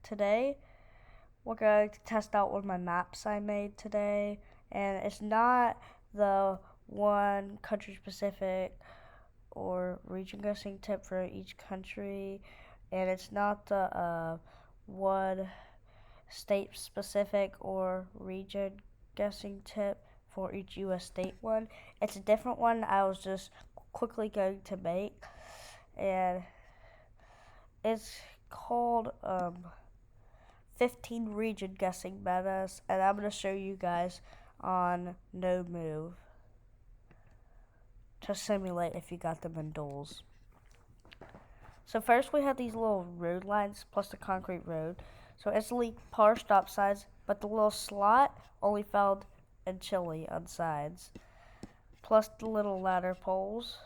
today we're going to test out one of my maps I made today, and it's not the one country specific or region guessing tip for each country, and it's not the one state specific or region guessing tip for each US state one. It's a different one I was just quickly going to make, and it's called 15 region guessing metas, and I'm going to show you guys on no move to simulate if you got them in duels. So first we have these little road lines plus the concrete road. So instantly par stop signs, but the little slot only found in Chile on sides. Plus the little ladder poles.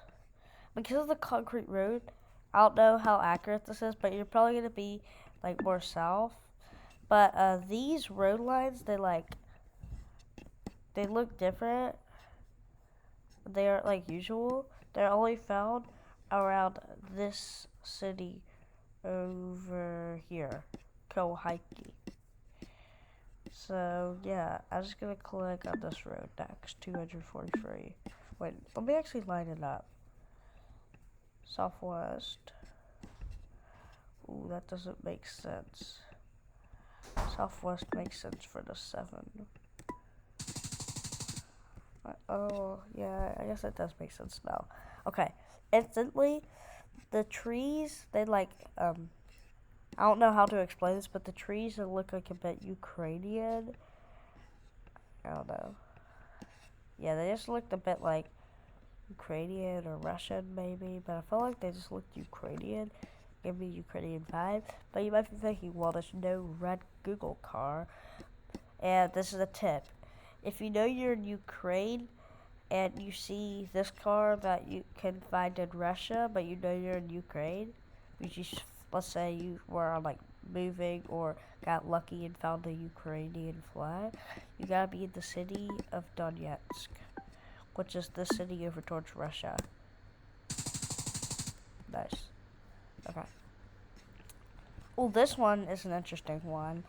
Because of the concrete road, I don't know how accurate this is, but you're probably going to be like more south. But these road lines, they look different. They aren't like usual. They're only found around this city over here, Kohaiki. So yeah, I'm just gonna click on this road next, 243. Wait, let me actually line it up. Southwest. Ooh, that doesn't make sense. Southwest makes sense for the 7. Oh, yeah, I guess that does make sense now. Okay, instantly, the trees, they I don't know how to explain this, but the trees look like a bit Ukrainian. I don't know. Yeah, they just looked a bit like Ukrainian or Russian, maybe, but I felt like they just looked Ukrainian. Give me a Ukrainian vibe. But you might be thinking, well, there's no red Google car. And this is a tip. If you know you're in Ukraine and you see this car that you can find in Russia, but you know you're in Ukraine, let's say you were on moving or got lucky and found a Ukrainian flag, you gotta be in the city of Donetsk, which is the city over towards Russia. Nice. Okay. Oh, this one is an interesting one.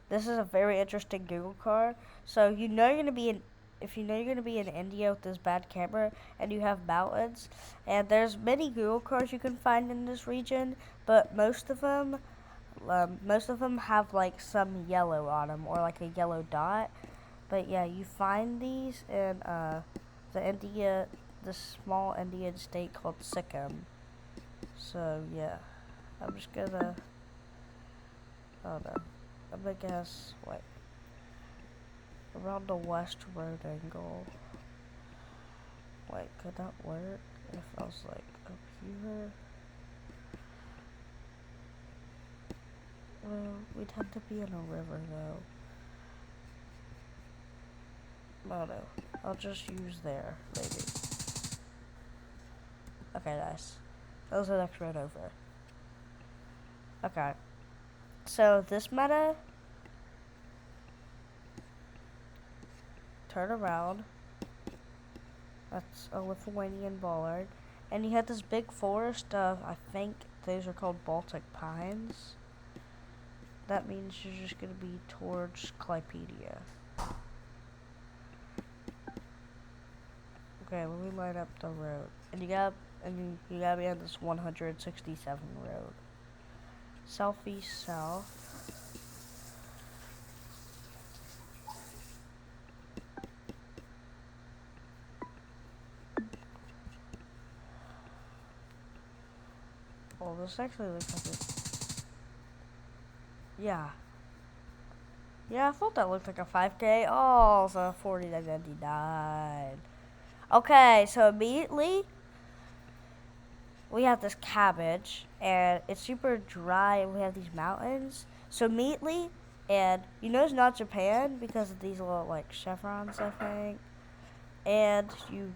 This is a very interesting Google car. So you know you're gonna be in, if you know you're gonna be in India with this bad camera and you have mountains, and there's many Google cars you can find in this region, but most of them have like some yellow on them or like a yellow dot. But yeah, you find these in the small Indian state called Sikkim. So yeah, I'm just gonna, oh no. I'm gonna guess, around the west road angle. Wait, could that work if I was up here? Well, we'd have to be in a river though. Oh no, I'll just use there, maybe. Okay, nice. That was the next road over. Okay. So this meta, turn around. That's a Lithuanian bollard. And you have this big forest of, I think those are called Baltic pines. That means you're just going to be towards Klaipėda. Okay, let me line up the road. And you gotta be on this 167 road. Southeast south. Oh, this actually looks like it. Yeah. Yeah, I thought that looked like a 5K. Oh, it's a 49.99. Okay, so immediately we have this cabbage, and it's super dry, and we have these mountains. So immediately, and you know it's not Japan because of these little chevrons, I think. And you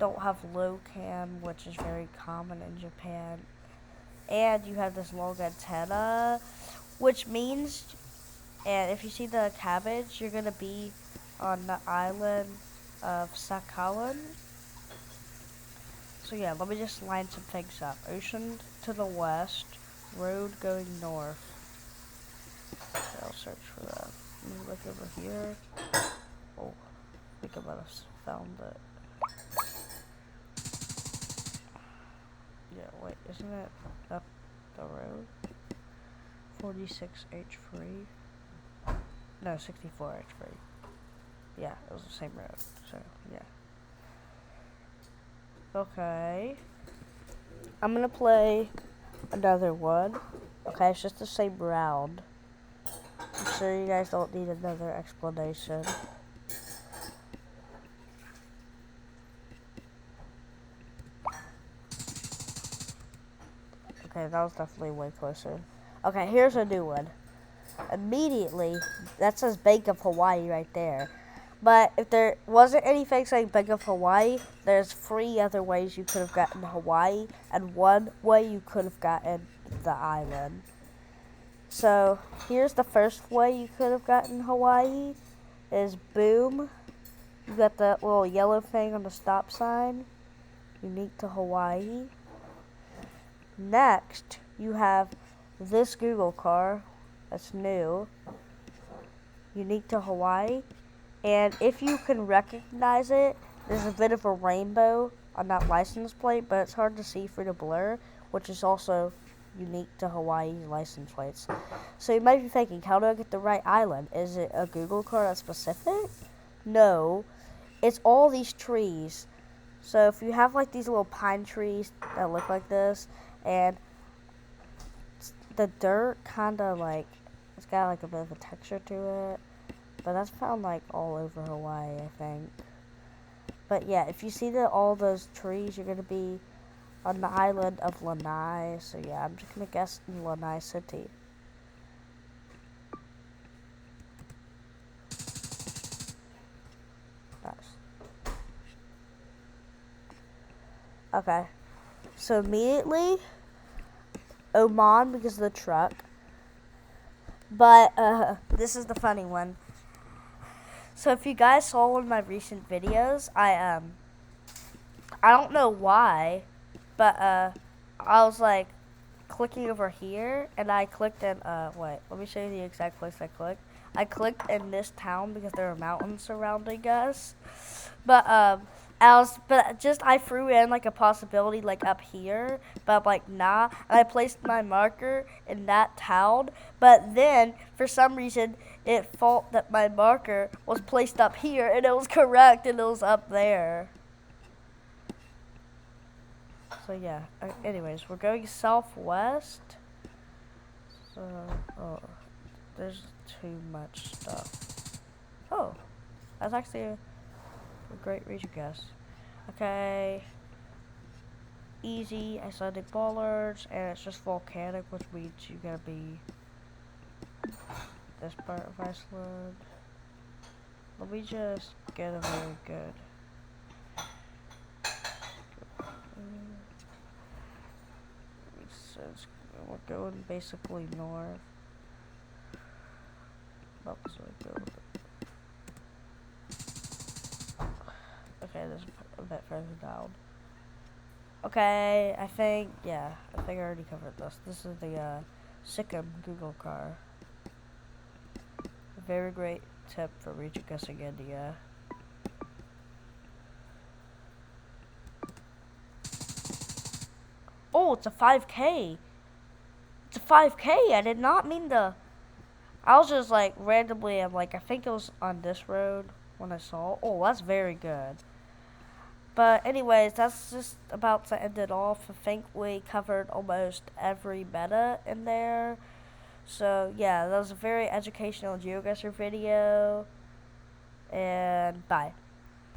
don't have low cam, which is very common in Japan. And you have this long antenna, which means, and if you see the cabbage, you're gonna be on the island of Sakhalin. So yeah, let me just line some things up. Ocean to the west, road going north. Okay, I'll search for that. Let me look over here. Oh, I think I might have found it. Yeah, wait, isn't it up the road? 46H3? No, 64H3. Yeah, it was the same road, so, yeah. Okay. I'm gonna play another one. Okay, it's just the same round. I'm sure you guys don't need another explanation. Okay, that was definitely way closer. Okay, here's a new one. Immediately, that says Bank of Hawaii right there. But if there wasn't anything saying Bank of Hawaii, there's 3 other ways you could have gotten Hawaii, and 1 way you could have gotten the island. So, here's the first way you could have gotten Hawaii, is boom. You got that little yellow thing on the stop sign, unique to Hawaii. Next, you have this Google car, that's new, unique to Hawaii. And if you can recognize it, there's a bit of a rainbow on that license plate, but it's hard to see through the blur, which is also unique to Hawaii license plates. So you might be thinking, how do I get the right island? Is it a Google car that's specific? No, it's all these trees. So if you have like these little pine trees that look like this, and the dirt kind of like, it's got like a bit of a texture to it. But that's found like all over Hawaii, I think. But yeah, if you see all those trees, you're going to be on the island of Lanai. So yeah, I'm just going to guess in Lanai City. Nice. Okay. So immediately, Oman because of the truck. But this is the funny one. So if you guys saw one of my recent videos, I don't know why, but I was like clicking over here, and I clicked in wait, let me show you the exact place I clicked. I clicked in this town because there are mountains surrounding us. But I threw in like a possibility like up here, but I'm like nah, and I placed my marker in that town. But then for some reason it thought that my marker was placed up here, and it was correct, and it was up there. So yeah. Anyways, we're going southwest. So there's too much stuff. Oh, that's actually a great region guess. Okay. Easy, Icelandic bollards, and it's just volcanic, which means you gotta be this part of Iceland. Let me just get a very good. So we're going basically north. Okay, there's a bit further down. Okay, I think I already covered this. This is the Sikkim Google car. A very great tip for region guessing India. Oh, it's a 5K. It's a 5K. I did not mean to. I was just like randomly, I think it was on this road when I saw. Oh, that's very good. But anyways, that's just about to end it off. I think we covered almost every meta in there. So yeah, that was a very educational GeoGuessr video. And bye.